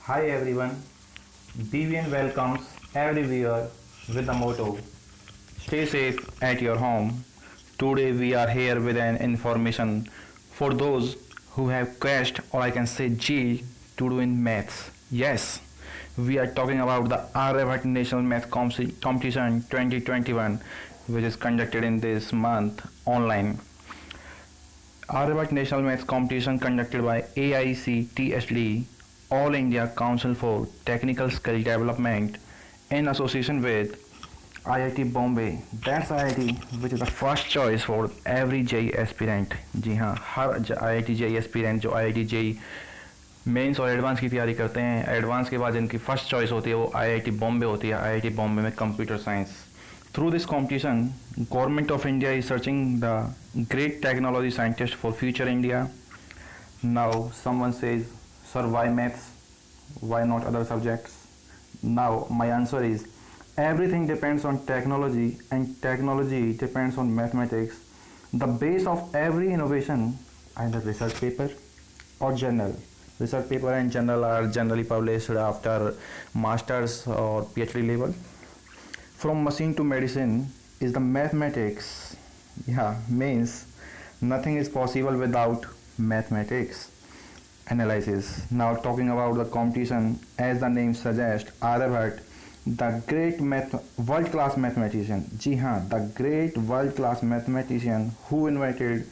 Hi everyone, BVN welcomes every viewer with the motto Stay safe at your home. Today we are here with an information for those who have crashed or I can say G to do in maths. Yes, we are talking about the Aryabhat National Math Competition 2021 which is conducted in this month online. Aryabhat National Maths Competition conducted by AICTSD, All India Council for Technical Skill Development, in association with IIT Bombay. That's IIT which is the first choice for every JEE aspirant. जी हाँ, हर IIT JEE aspirant जो IIT JEE mains और advance की तैयारी करते हैं, advance के बाद जिनकी फर्स्ट चॉइस होती है वो IIT बॉम्बे होती है। IIT बॉम्बे में computer science. Through this competition, Government of India is searching the great technology scientists for future India. Now someone says, sir, why maths? Why not other subjects? Now my answer is, everything depends on technology and technology depends on mathematics. The base of every innovation, either research paper or journal. Research paper and journal are generally published after masters or PhD level. From machine to medicine is the mathematics. Yeah, means nothing is possible without mathematics analysis. Now talking about the competition, as the name suggests, Aryabhat, the great world-class mathematician. जी हाँ, the great world-class mathematician who invented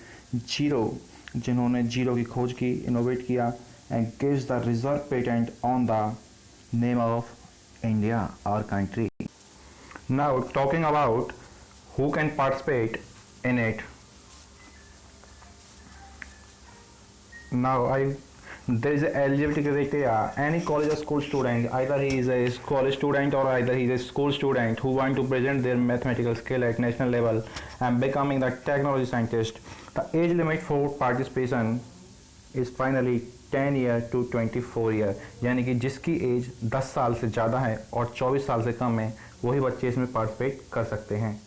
zero, जिन्होंने zero की खोज की, innovate किया, and gives the reserve patent on the name of India, our country. Now talking about who can participate in it. Now there is a eligibility criteria. Any college or school student, either he is a college student or either he is a school student who want to present their mathematical skill at national level and becoming the technology scientist. The age limit for participation is finally 10 year to 24 year, यानी कि जिसकी as 10 साल से ज़्यादा है और 24 साल से कम है वही बच्चे इसमें पार्टिसिपेट कर सकते हैं.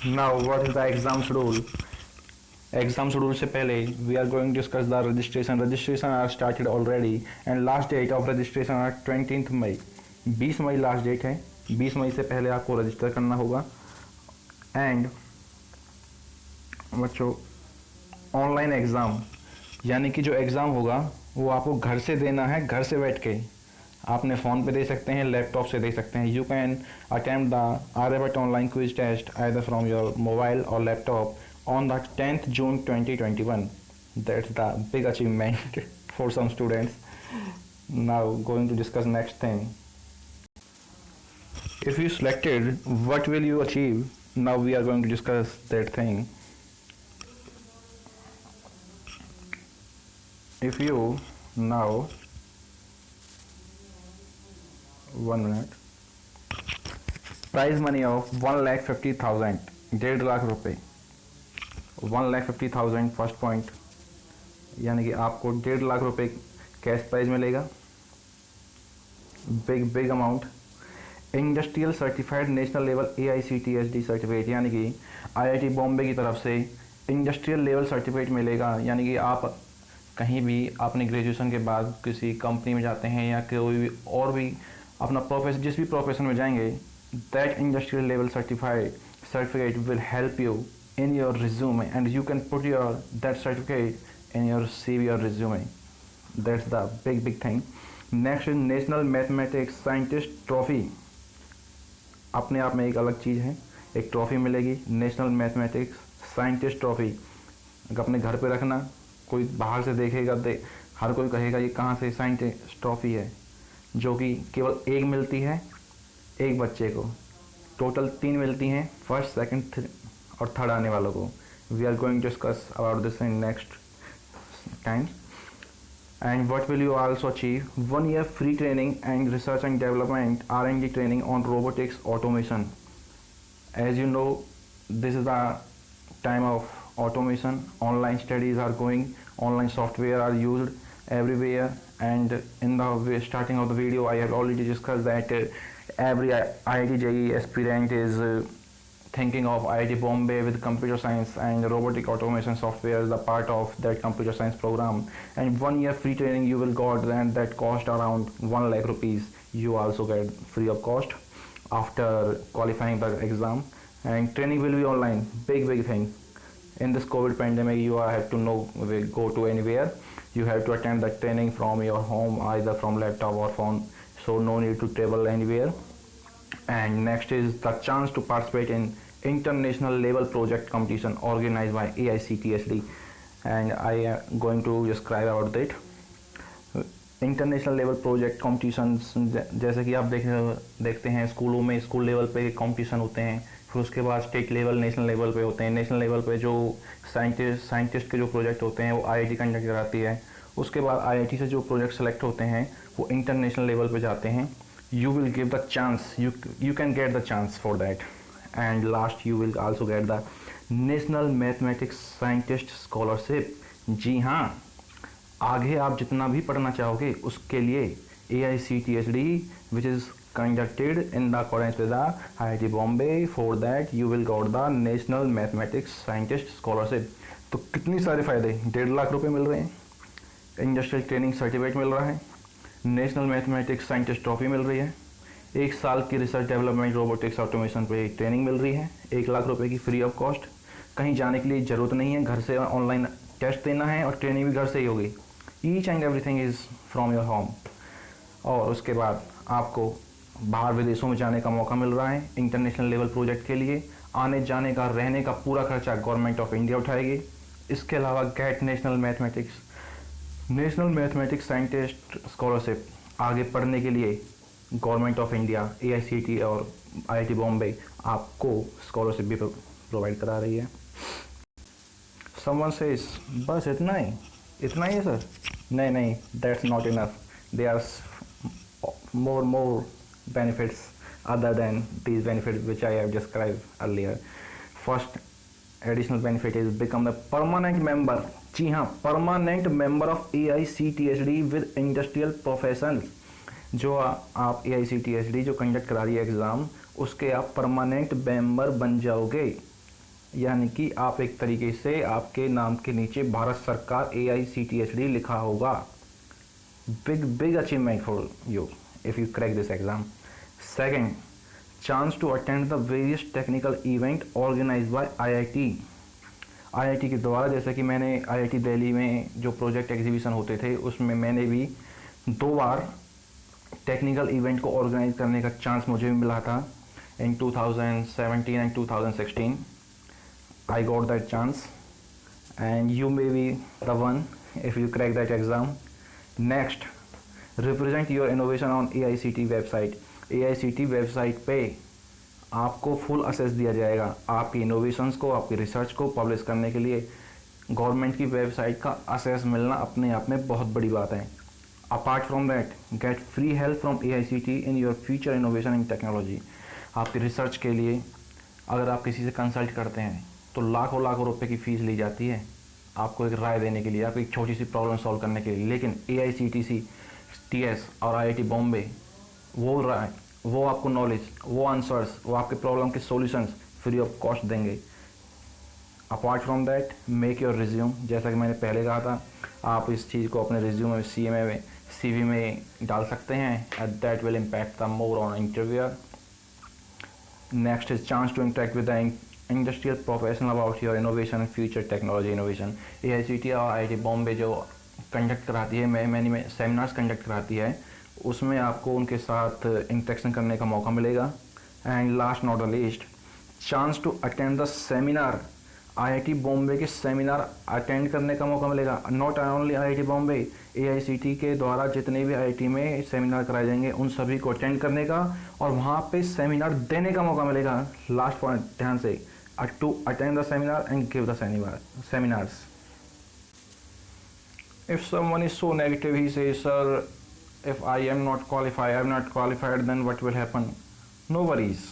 Now what is the exam schedule? Exam schedule से पहले we are going to discuss the registration are started already and last date of registration are 20 May. 20 May last date है. 20 मई से पहले आपको रजिस्टर करना होगा. एंड बच्चों, ऑनलाइन एग्ज़ाम यानी कि जो एग्ज़ाम होगा वो आपको घर से देना है. घर से बैठ के आपने फ़ोन पे दे सकते हैं, लैपटॉप से दे सकते हैं. You can attempt the Aryabhatta online quiz test either from your mobile और laptop on the 10th June 2021. That's the big achievement for some students. Now going to discuss next thing. If you selected, what will you achieve? Now we are going to discuss that thing. If you now 1 minute, prize money of 1,50,000, 1.5 lakh रुपए. 1,50,000 first point, यानी कि आपको 1.5 लाख रुपए cash prize मिलेगा. Big amount. Industrial certified national level AICTSD certificate, यानी कि IIT Bombay की तरफ से इंडस्ट्रियल लेवल सर्टिफिकेट मिलेगा. यानी कि आप कहीं भी अपने ग्रेजुएशन के बाद किसी कंपनी में जाते हैं या कोई भी और भी अपना प्रोफेशन, जिस भी प्रोफेशन में जाएंगे, that industrial level certificate will help you in your resume and you can put that certificate in your CV or resume. That's the big thing. Next is National Mathematics Scientist Trophy. अपने आप में एक अलग चीज़ है. एक trophy मिलेगी, national mathematics scientist trophy. अपने घर पे रखना, कोई बाहर से देखेगा हर कोई कहेगा ये कहाँ से साइंटिस्ट ट्रॉफी है, जो कि केवल एक मिलती है एक बच्चे को. टोटल 3 मिलती हैं, फर्स्ट सेकंड और थर्ड आने वालों को. We are going to discuss about this in next time. And what will you also achieve? 1 year free training and research and development R&D training on robotics automation. As you know, this is the time of automation. Online studies are going, online software are used everywhere, and in the starting of the video I have already discussed that every IIT JEE aspirant is thinking of IIT Bombay with computer science and robotic automation software is the part of that computer science program, and 1 year free training you will got, and that cost around 1 lakh rupees. You also get free of cost after qualifying the exam, and training will be online. Big thing in this COVID pandemic. You have to know go to anywhere. You have to attend the training from your home, either from laptop or phone, so no need to travel anywhere. And next is the chance to participate in international level project competition organized by AICTSD, and I am going to describe about that. International level project competitions, जैसे कि आप देखते हैं स्कूलों में, school level पे competition होते हैं, फिर उसके बाद स्टेट लेवल, नेशनल लेवल पे होते हैं। नेशनल लेवल पे जो साइंटिस्ट के जो प्रोजेक्ट होते हैं वो आईआईटी कंडक्ट कराती है। उसके बाद आईआईटी से जो प्रोजेक्ट सेलेक्ट होते हैं वो इंटरनेशनल लेवल पे जाते हैं। you will give the chance, you can get the chance for that. And last you will also get the national mathematics scientist scholarship. जी हाँ, आगे आप जितना भी पढ़ना चाहोगे उसके लिए AICTSD which is conducted in the accordance with the IIT Bombay. For that you will got the national mathematics scientist scholarship. तो कितनी सारे फायदे, 1.5 लाख रुपए मिल रहे हैं, इंडस्ट्रियल ट्रेनिंग सर्टिफिकेट मिल रहा है, नेशनल मैथमेटिक्स साइंटिस्ट ट्रॉफी मिल रही है, 1 साल की रिसर्च डेवलपमेंट रोबोटिक्स ऑटोमेशन पे ट्रेनिंग मिल रही है, 1 लाख रुपए की फ्री ऑफ कॉस्ट। कहीं जाने के लिए ज़रूरत नहीं है, घर से ऑनलाइन टेस्ट देना है और ट्रेनिंग भी घर से ही होगी। Each and everything is from your home. और उसके बाद आपको बाहर विदेशों में जाने का मौका मिल रहा है इंटरनेशनल लेवल प्रोजेक्ट के लिए। आने जाने का, रहने का पूरा खर्चा गवर्नमेंट ऑफ इंडिया उठाएगी। इसके अलावा get national mathematics scientist scholarship, आगे पढ़ने के लिए गवर्नमेंट ऑफ इंडिया, AICT और IIT बॉम्बे आपको स्कॉलरशिप भी प्रोवाइड करा रही है। समवन सेज बस इतना ही है सर? नहीं, that's not enough. They are more benefits other than these benefits which I have described earlier. First additional benefit is become the permanent member. जी हाँ, permanent member of AICTSD with industrial professional. जो आप AICTSD जो conduct करा रही है exam, उसके आप permanent member बन जाओगे। यानी कि आप एक तरीके से आपके नाम के नीचे भारत सरकार AICTSD लिखा होगा। Big achievement for you if you crack this exam. Second, chance to attend the various technical event organized by IIT के द्वारा। जैसे कि मैंने IIT दिल्ली में जो प्रोजेक्ट एग्जीबिशन होते थे उसमें मैंने भी 2 बार टेक्निकल इवेंट को ऑर्गेनाइज करने का चांस मुझे भी मिला था। इन 2017 and 2016 I got that chance and you may be the one if you crack that exam. Next, represent your innovation on AICT website. AICT website पे आपको फुल एक्सेस दिया जाएगा आपकी इनोवेशंस को, आपकी रिसर्च को पब्लिश करने के लिए। गवर्नमेंट की वेबसाइट का एक्सेस मिलना अपने आप में बहुत बड़ी बात है। Apart from that, get free help from AICT in your future innovation in technology. आपकी रिसर्च के लिए अगर आप किसी से कंसल्ट करते हैं तो लाखों रुपए की फ़ीस ली जाती है आपको एक राय देने के लिए, आपकी एक छोटी सी प्रॉब्लम सॉल्व करने के लिए। लेकिन AICTC, TS और IIT बॉम्बे वो आपको नॉलेज, वो आंसर्स, वो आपके प्रॉब्लम के सॉल्यूशंस फ्री ऑफ कॉस्ट देंगे। Apart from that, make your resume. जैसा कि मैंने पहले कहा था, आप इस चीज़ को अपने रिज्यूम में, CMA में, CV में डाल सकते हैं। At that will impact the more on interviewer. Next is chance to interact with the industrial professional about your innovation and future technology innovation. AICT और IIT बॉम्बे जो कंडक्ट कराती है, मैंने सेमिनार्स कंडक्ट कराती है, उसमें आपको उनके साथ इंटरेक्शन करने का मौका मिलेगा। And last not the least, chance to attend the seminar. IIT Bombay के सेमिनार अटेंड करने का मौका मिलेगा। Not only IIT Bombay, AICT के द्वारा जितने भी IIT में सेमिनार कराए जाएंगे उन सभी को अटेंड करने का और वहाँ पे सेमिनार देने का मौका मिलेगा। लास्ट पॉइंट ध्यान से, to attend the seminar and give the seminars. If someone is so negative, he says, sir, if I am not qualified, then what will happen? No worries.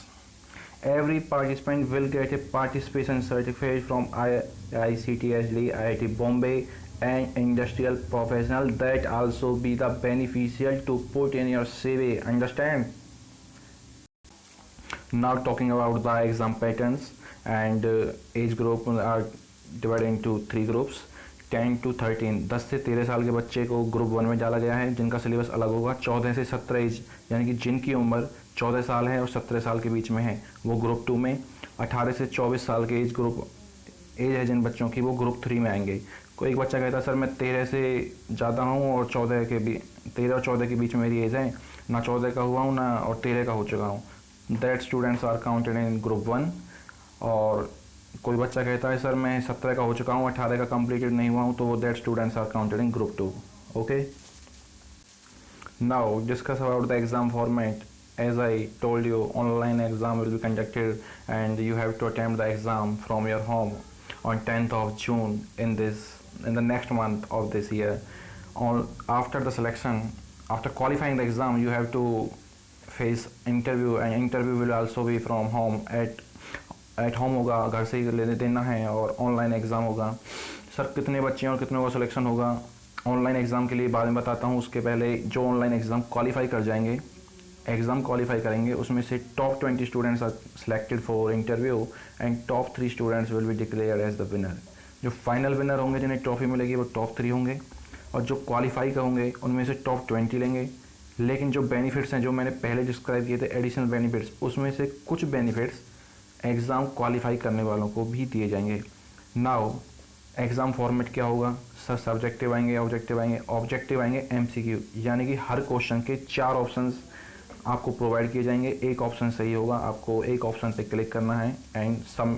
Every participant will get a participation certificate from AICTSD, IIT Bombay and industrial professional that also be the beneficial to put in your CV. Understand? Now talking about the exam patterns and age group are divided into 3 groups. 10 to 13 10 से 13 साल के बच्चे को group 1 में डाला गया है, जिनका सिलेबस अलग होगा. 14 से 17 एज यानी कि जिनकी उम्र 14 साल है और 17 साल के बीच में है वो ग्रुप 2 में. 18 से 24 साल के एज है जिन बच्चों की, वो ग्रुप 3 में आएंगे. कोई एक बच्चा कहता है सर मैं 13 से ज़्यादा हूँ और 13 और 14 के बीच में मेरी एज है, ना 14 का हुआ हूँ ना और 13 का हो चुका हूँ. That students are counted in group 1. और कोई बच्चा कहता है सर मैं 17 का हो चुका हूँ, 18 का कंप्लीटेड नहीं हुआ हूँ, तो वो that students are counted in group 2. Okay, now discuss about the exam format. As I told you, online exam will be conducted and you have to attempt the exam from your home on 10th of June in the next month of this year. After the selection, after qualifying the exam, you have to face interview, and interview will also be from home. at home होगा, घर से ही लेने देना है, और online exam होगा. Sir कितने बच्चे हैं और कितनों का सिलेक्शन होगा ऑनलाइन एग्ज़ाम के लिए बाद में बताता हूँ. उसके पहले जो ऑनलाइन एग्ज़ाम क्वालिफाई कर जाएंगे, एग्ज़ाम क्वालिफाई करेंगे, उसमें से top 20 students are selected for interview and top 3 students will be declared as the winner. जो फाइनल विनर होंगे जिन्हें ट्रॉफी मिलेगी वो टॉप 3 होंगे, और जो क्वालिफाई का होंगे उनमें से टॉप 20 लेंगे. लेकिन जो बेनिफिट्स हैं जो मैंने पहले डिस्क्राइब किए थे एडिशनल बेनिफिट्स, उसमें से कुछ बेनिफिट्स एग्ज़ाम क्वालिफाई करने वालों को भी दिए जाएंगे. नाउ एग्ज़ाम फॉर्मेट क्या होगा सर? सब्जेक्टिव आएंगे, ऑब्जेक्टिव आएंगे, MCQ, यानी कि हर क्वेश्चन के 4 ऑप्शंस आपको प्रोवाइड किए जाएंगे. एक ऑप्शन सही होगा, आपको एक ऑप्शन पे क्लिक करना है एंड सम,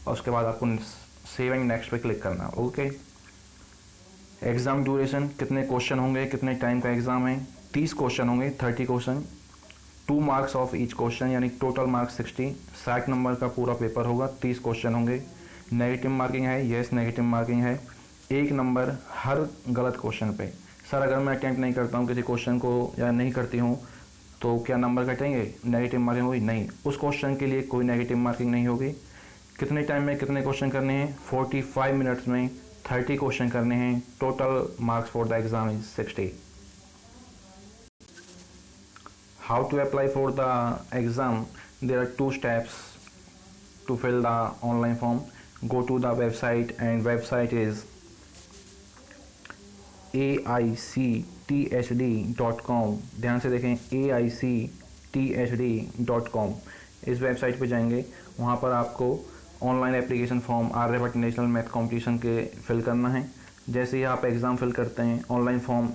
और उसके बाद आपको सेव एंड नेक्स्ट पे क्लिक करना है. ओके, एग्ज़ाम ड्यूरेशन, कितने क्वेश्चन होंगे, कितने टाइम का एग्ज़ाम है? 30 क्वेश्चन होंगे, 30 question, 2 marks of each question, यानी टोटल मार्क्स 60. 60 नंबर का पूरा पेपर होगा, 30 क्वेश्चन होंगे. नेगेटिव मार्किंग है, यस नेगेटिव मार्किंग है. 1 नंबर हर गलत क्वेश्चन पे. सर अगर मैं अटैम्प्ट नहीं करता हूँ किसी क्वेश्चन को या नहीं करती हूँ तो क्या नंबर कटेंगे, नेगेटिव मार्किंग होगी? नहीं, उस क्वेश्चन के लिए कोई नेगेटिव मार्किंग नहीं होगी. कितने टाइम में कितने क्वेश्चन करने हैं? 45 मिनट्स में 30 क्वेश्चन करने हैं. Total marks for the exam is 60. How to apply for the exam? There are 2 steps to fill the online form. Go to the website, and website is aicthd.com. ध्यान से देखें, aicthd.com. इस website पे जाएंगे, वहाँ पर आपको online application form Aryabhatta national math competition के फिल करना है. जैसे ही आप एग्ज़ाम फिल करते हैं, ऑनलाइन फॉर्म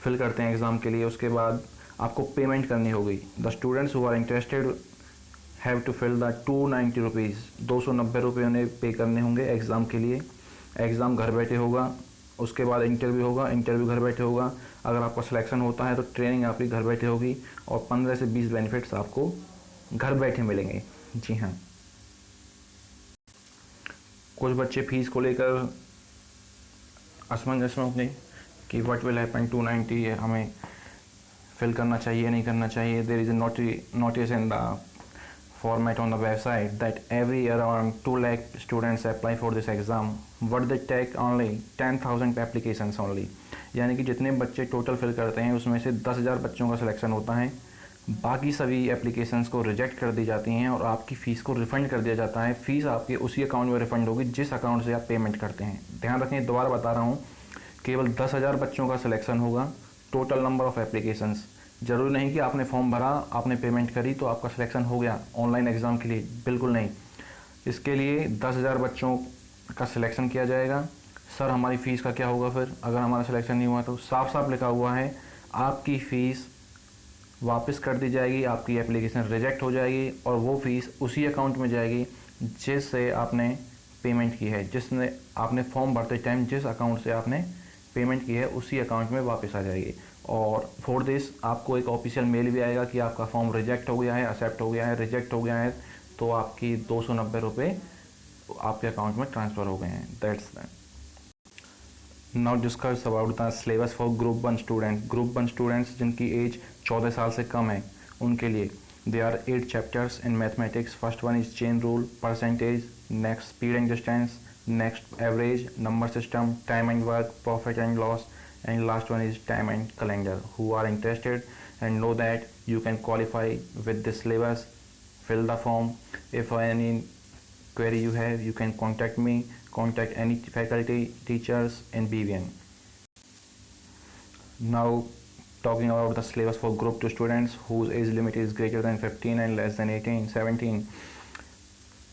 फिल करते हैं एग्ज़ाम के लिए, उसके बाद आपको पेमेंट करनी होगी. The students who are interested have to fill the 290 rupees, 290 रुपये उन्हें पे करने होंगे एग्ज़ाम के लिए. एग्ज़ाम घर बैठे होगा, उसके बाद इंटरव्यू होगा, इंटरव्यू घर बैठे होगा. अगर आपका सिलेक्शन होता है तो ट्रेनिंग आपकी घर बैठे होगी, और 15 से 20 बेनिफिट्स आपको घर बैठे मिलेंगे. जी हाँ, कुछ बच्चे फीस को लेकर असमंजस में होंगे कि व्हाट विल हैपन, 290 हमें फिल करना चाहिए नहीं करना चाहिए. There is a notice in the format on the website that every year around 2 lakh students apply for this exam, but they take only 10,000 applications only. यानी कि जितने बच्चे टोटल फिल करते हैं उसमें से 10,000 बच्चों का सिलेक्शन होता है, बाकी सभी एप्लीकेशंस को रिजेक्ट कर दी जाती हैं और आपकी फ़ीस को रिफ़ंड कर दिया जाता है. फ़ीस आपके उसी अकाउंट में रिफ़ंड होगी जिस अकाउंट से आप पेमेंट करते हैं. ध्यान रखें, दोबारा बता रहा हूँ, केवल 10,000 बच्चों का सिलेक्शन होगा. टोटल नंबर ऑफ़ एप्लीकेशंस, ज़रूरी नहीं कि आपने फॉर्म भरा, आपने पेमेंट करी तो आपका सिलेक्शन हो गया ऑनलाइन एग्ज़ाम के लिए, बिल्कुल नहीं. इसके लिए 10,000 बच्चों का सिलेक्शन किया जाएगा. सर हमारी फ़ीस का क्या होगा फिर अगर हमारा सिलेक्शन नहीं हुआ? तो साफ साफ लिखा हुआ है, आपकी फ़ीस वापस कर दी जाएगी, आपकी एप्लीकेशन रिजेक्ट हो जाएगी, और वो फ़ीस उसी अकाउंट में जाएगी जिससे आपने पेमेंट की है. जिसने आपने फॉर्म भरते टाइम जिस अकाउंट से आपने पेमेंट की है उसी अकाउंट में वापस आ जाएगी. और फॉर दिस आपको एक ऑफिशियल मेल भी आएगा कि आपका फॉर्म रिजेक्ट हो गया है, एक्सेप्ट हो गया है. रिजेक्ट हो गया है तो आपकी 290 रुपये आपके अकाउंट में ट्रांसफ़र हो गए हैं. That's that. Now discuss about the syllabus for group 1 student. Group 1 students जिनकी एज 14 साल से कम है उनके लिए there are 8 chapters in mathematics. First one is chain rule, percentage, next speed and distance, next average, number system, time and work, profit and loss, and last one is time and calendar. Who are interested and know that you can qualify with this syllabus, fill the form. If any query you have, you can contact me, contact any faculty, teachers in BVN. Now talking about the syllabus for group 2 students whose age limit is greater than 15 and less than 18, 17.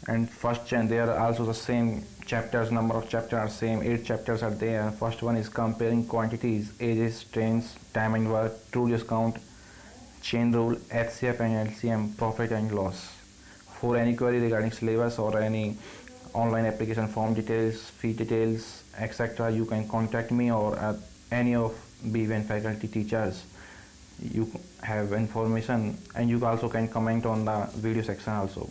And first there are also the same chapters, number of chapters are same, 8 chapters are there. First one is comparing quantities, ages, trends, time and work, true discount, chain rule, HCF and LCM, profit and loss. For any query regarding syllabus or any online application form details, fee details, etc., you can contact me or any of BVN faculty teachers. You have information, and you also can comment on the video section also.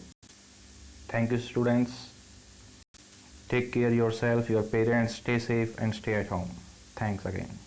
Thank you students. Take care yourself, your parents, stay safe and stay at home. Thanks again.